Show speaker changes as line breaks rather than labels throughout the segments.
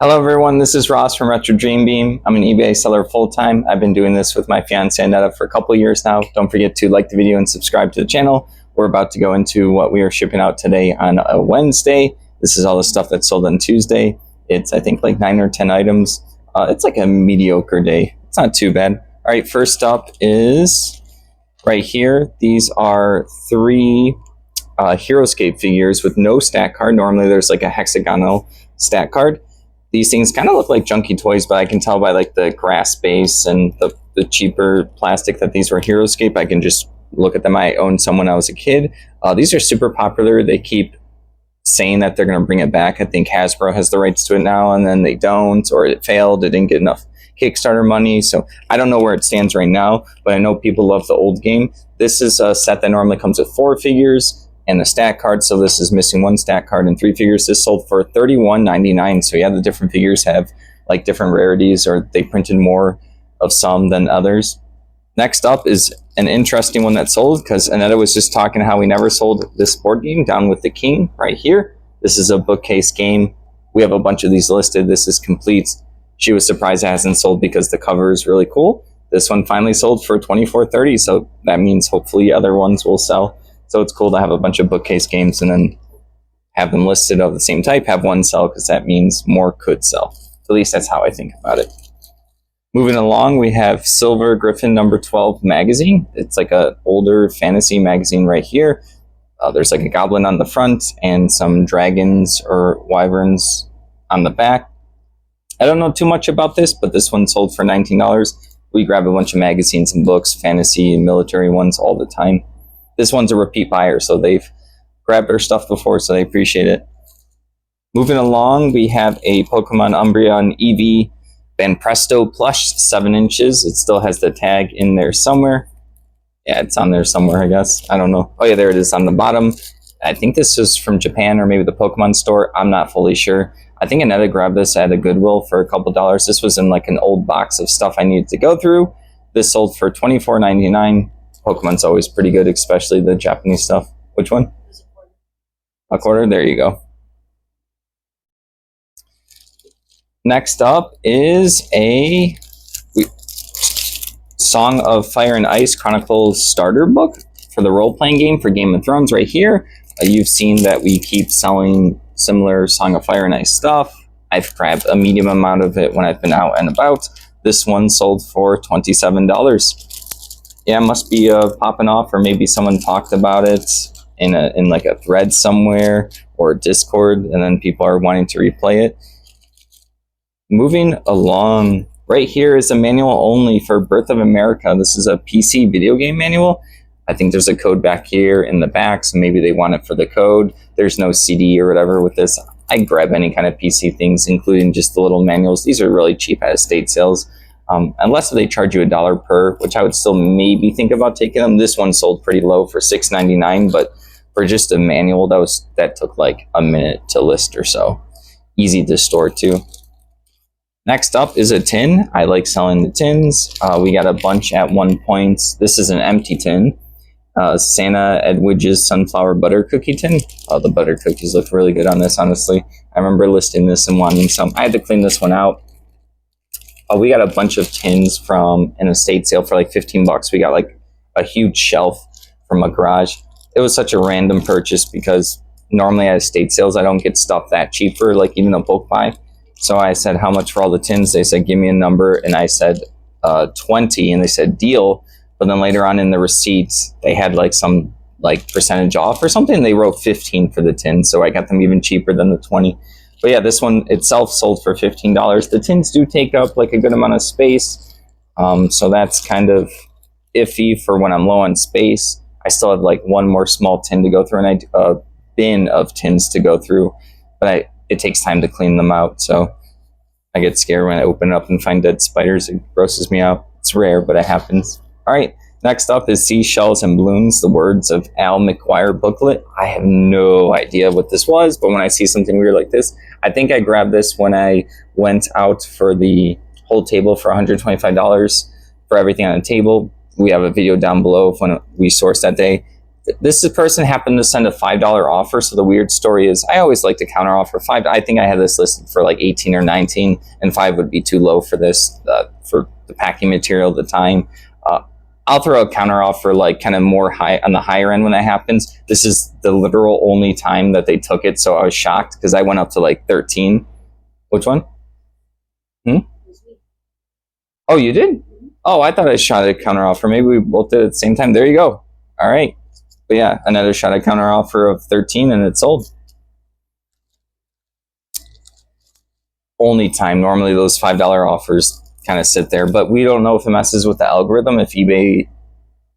Hello everyone, this is Ross from Retro Dream Beam. I'm an eBay seller full-time. I've been doing this with my fiance Annetta for a couple years now. Don't forget to like the video and subscribe to the channel. We're about to go into what we are shipping out today on a Wednesday. This is all the stuff that's sold on Tuesday. It's I think like 9 or 10 items. It's like a mediocre day. It's not too bad. All right, first up is right here. These are 3 Heroescape figures with no stat card. Normally there's like a hexagonal stat card. These things kind of look like junky toys, but I can tell by like the grass base and the cheaper plastic that these were Heroescape. I can just look at them. I owned some when I was a kid. These are super popular. They keep saying that they're going to bring it back. I think Hasbro has the rights to it now, and then they don't, or it failed. It didn't get enough Kickstarter money. So I don't know where it stands right now, but I know people love the old game. This is a set that normally comes with 4 figures and a stat card, so this is missing 1 stat card and 3 figures. This sold for $31.99. So yeah, the different figures have like different rarities, or they printed more of some than others. Next up is an interesting one that sold, because Annetta was just talking how we never sold this board game, Down with the King, right here. This is a bookcase game. We have a bunch of these listed. This is complete. She was surprised it hasn't sold because the cover is really cool. This one finally sold for $24.30, so that means hopefully other ones will sell. So it's cool to have a bunch of bookcase games and then have them listed of the same type, have one sell, because that means more could sell. At least that's how I think about it. Moving along, we have Silver Griffin number 12 magazine. It's like an older fantasy magazine right here. There's like a goblin on the front and some dragons or wyverns on the back. I don't know too much about this, but this one sold for $19. We grab a bunch of magazines and books, fantasy and military ones all the time. This one's a repeat buyer, so they've grabbed our stuff before, so they appreciate it. Moving along, we have a Pokemon Umbreon EV Banpresto plush, 7 inches. It still has the tag in there somewhere. Yeah, it's on there somewhere, I guess. I don't know. Oh yeah, there it is on the bottom. I think this is from Japan or maybe the Pokemon store. I'm not fully sure. I think Annetta grabbed this at a Goodwill for a couple dollars. This was in like an old box of stuff I needed to go through. This sold for $24.99. Pokemon's always pretty good, especially the Japanese stuff. Which one? A quarter? There you go. Next up is a Song of Fire and Ice Chronicles starter book for the role-playing game for Game of Thrones right here. You've seen that we keep selling similar Song of Fire and Ice stuff. I've grabbed a medium amount of it when I've been out and about. This one sold for $27. Yeah, it must be popping off, or maybe someone talked about it in like a thread somewhere or Discord, and then people are wanting to replay it. Moving along, right here is a manual only for Birth of America. This is a PC video game manual. I think there's a code back here in the back, so maybe they want it for the code. There's no CD or whatever with this. I grab any kind of PC things, including just the little manuals. These are really cheap at estate sales. Unless they charge you $1 per, which I would still maybe think about taking them. This one sold pretty low for $6.99, but for just a manual, that took like a minute to list or so. Easy to store too. Next up is a tin. I like selling the tins. We got a bunch at one point. This is an empty tin. Santa Edwidge's Sunflower Butter Cookie tin. The butter cookies look really good on this, honestly. I remember listing this and wanting some. I had to clean this one out. We got a bunch of tins from an estate sale for like $15. We got like a huge shelf from a garage. It was such a random purchase because normally at estate sales, I don't get stuff that cheap for like even a bulk buy. So I said, how much for all the tins? They said, give me a number. And I said, 20. And they said, deal. But then later on in the receipts, they had like some like percentage off or something. They wrote 15 for the tin. So I got them even cheaper than the 20. But yeah, this one itself sold for $15. The tins do take up like a good amount of space. So that's kind of iffy for when I'm low on space. I still have like one more small tin to go through and a bin of tins to go through. But it takes time to clean them out. So I get scared when I open it up and find dead spiders. It grosses me out. It's rare, but it happens. All right. Next up is Seashells and Balloons, the Words of Al McGuire booklet. I have no idea what this was, but when I see something weird like this, I think I grabbed this when I went out for the whole table for $125 for everything on the table. We have a video down below of when we sourced that day. this person happened to send a $5 offer. So the weird story is I always like to counter offer $5. I think I had this listed for like 18 or 19, and 5 would be too low for this, for the packing material at the time. I'll throw a counter offer like kind of more high on the higher end when that happens. This is the literal only time that they took it. So I was shocked because I went up to like 13. Which one? Oh, you did? Oh, I thought I shot a counter offer. Maybe we both did at the same time. There you go. All right. But yeah, another shot at counter offer of 13 and it sold. Only time. Normally those $5 offers kind of sit there, but we don't know if it messes with the algorithm, if eBay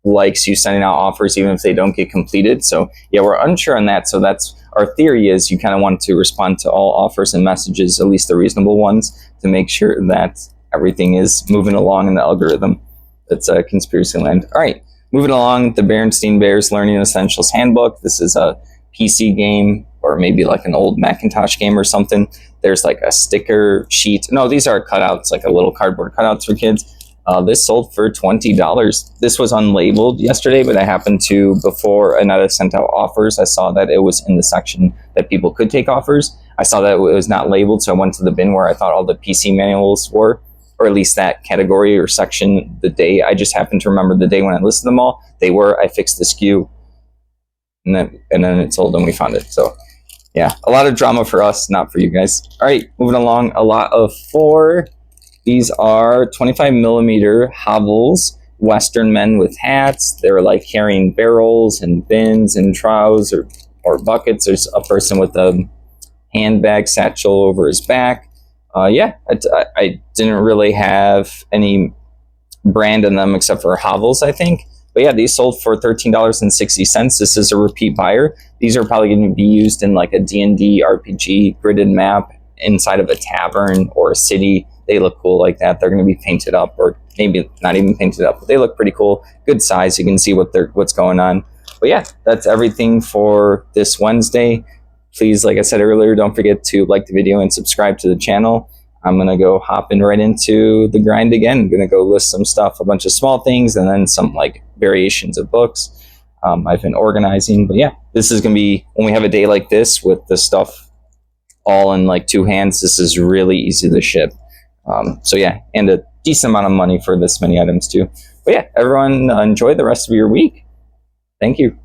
likes you sending out offers even if they don't get completed. So yeah, we're unsure on that. So that's our theory, is you kind of want to respond to all offers and messages, at least the reasonable ones, to make sure that everything is moving along in the algorithm. That's a conspiracy land. All right, moving along, the Berenstain Bears Learning Essentials Handbook. This is a PC game, or maybe like an old Macintosh game or something. There's like a sticker sheet. No, these are cutouts, like a little cardboard cutouts for kids. This sold for $20. This was unlabeled yesterday, but I happened to, before Aneta sent out offers, I saw that it was in the section that people could take offers. I saw that it was not labeled, so I went to the bin where I thought all the PC manuals were, or at least that category or section. The day, I just happened to remember the day when I listed them all, they were. I fixed the SKU, and then it sold and we found it. So yeah, a lot of drama for us, not for you guys. All right, moving along, a lot of 4. These are 25 millimeter hovels, Western men with hats. They're like carrying barrels and bins and troughs or buckets. There's a person with a handbag satchel over his back. Yeah, I didn't really have any brand in them except for hovels, I think. But yeah, these sold for $13.60. This is a repeat buyer. These are probably going to be used in like a D&D RPG gridded map inside of a tavern or a city. They look cool like that. They're going to be painted up, or maybe not even painted up, but they look pretty cool. Good size. You can see what's going on. But yeah, that's everything for this Wednesday. Please, like I said earlier, don't forget to like the video and subscribe to the channel. I'm going to go hopping right into the grind again. I'm going to go list some stuff, a bunch of small things, and then some like variations of books. I've been organizing, but yeah, this is going to be, when we have a day like this with the stuff all in like 2 hands, this is really easy to ship. So yeah, and a decent amount of money for this many items too. But yeah, everyone enjoy the rest of your week. Thank you.